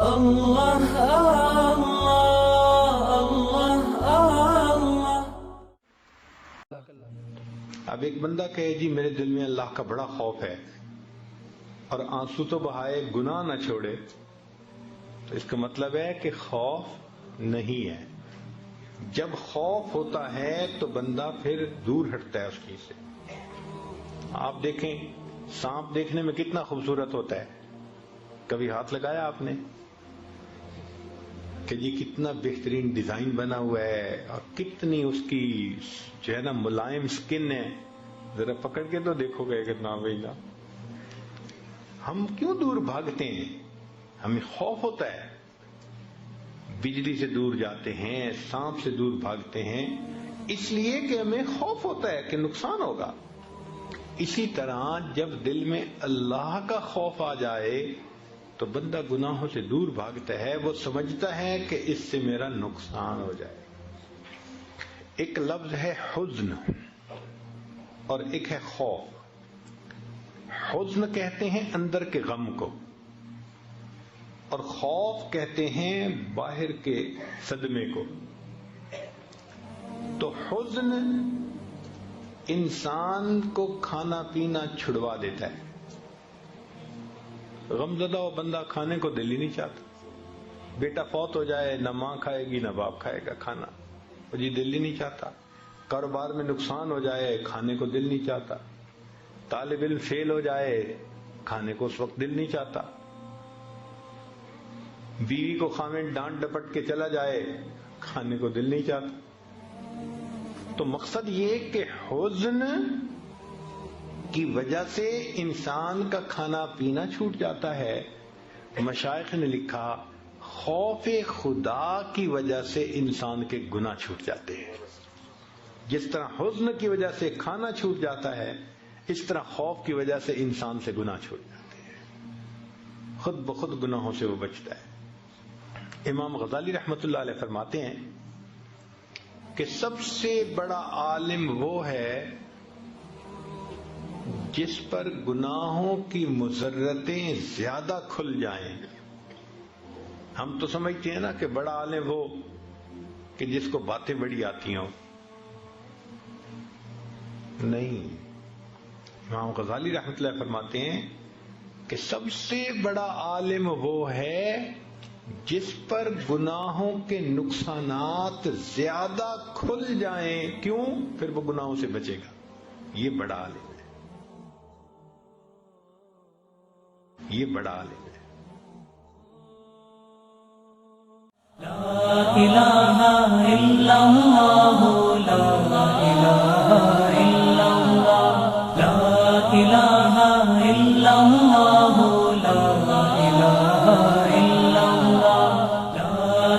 اللہ اللہ اللہ۔ اب ایک بندہ کہے جی میرے دل میں اللہ کا بڑا خوف ہے، اور آنسو تو بہائے گناہ نہ چھوڑے، تو اس کا مطلب ہے کہ خوف نہیں ہے۔ جب خوف ہوتا ہے تو بندہ پھر دور ہٹتا ہے اس چیز سے۔ آپ دیکھیں سانپ دیکھنے میں کتنا خوبصورت ہوتا ہے، کبھی ہاتھ لگایا آپ نے کہ جی کتنا بہترین ڈیزائن بنا ہوا ہے اور کتنی اس کی جو ہے نا ملائم سکن ہے، ذرا پکڑ کے تو دیکھو گے کتنا بھائی نا۔ ہم کیوں دور بھاگتے ہیں؟ ہمیں خوف ہوتا ہے، بجلی سے دور جاتے ہیں، سانپ سے دور بھاگتے ہیں، اس لیے کہ ہمیں خوف ہوتا ہے کہ نقصان ہوگا۔ اسی طرح جب دل میں اللہ کا خوف آ جائے تو بندہ گناہوں سے دور بھاگتا ہے، وہ سمجھتا ہے کہ اس سے میرا نقصان ہو جائے۔ ایک لفظ ہے حزن اور ایک ہے خوف۔ حزن کہتے ہیں اندر کے غم کو، اور خوف کہتے ہیں باہر کے صدمے کو۔ تو حزن انسان کو کھانا پینا چھڑوا دیتا ہے۔ غم زدہ ہو بندہ کھانے کو دل ہی نہیں چاہتا۔ بیٹا فوت ہو جائے، نہ ماں کھائے گی نہ باپ کھائے گا کھانا، وہ جی دل ہی نہیں چاہتا۔ کاروبار میں نقصان ہو جائے، کھانے کو دل نہیں چاہتا۔ طالب علم فیل ہو جائے، کھانے کو اس وقت دل نہیں چاہتا۔ بیوی کو خاوند ڈانٹ ڈپٹ کے چلا جائے، کھانے کو دل نہیں چاہتا۔ تو مقصد یہ کہ حزن کی وجہ سے انسان کا کھانا پینا چھوٹ جاتا ہے۔ مشائخ نے لکھا خوف خدا کی وجہ سے انسان کے گناہ چھوٹ جاتے ہیں۔ جس طرح حزن کی وجہ سے کھانا چھوٹ جاتا ہے، اس طرح خوف کی وجہ سے انسان سے گناہ چھوٹ جاتے ہیں، خود بخود گناہوں سے وہ بچتا ہے۔ امام غزالی رحمۃ اللہ علیہ فرماتے ہیں کہ سب سے بڑا عالم وہ ہے جس پر گناہوں کی مضرتیں زیادہ کھل جائیں۔ ہم تو سمجھتے ہیں نا کہ بڑا عالم وہ کہ جس کو باتیں بڑی آتی ہوں، نہیں۔ امام غزالی رحمۃ اللہ فرماتے ہیں کہ سب سے بڑا عالم وہ ہے جس پر گناہوں کے نقصانات زیادہ کھل جائیں۔ کیوں؟ پھر وہ گناہوں سے بچے گا۔ یہ بڑا عالم ہے، یہ بڑا عالم ہے۔ لا الہ الا اللہ، لا الہ الا اللہ، لا الہ الا اللہ، لا الہ الا اللہ، لا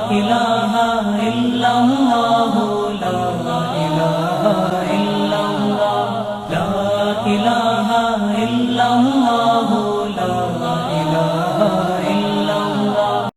الہ الا اللہ۔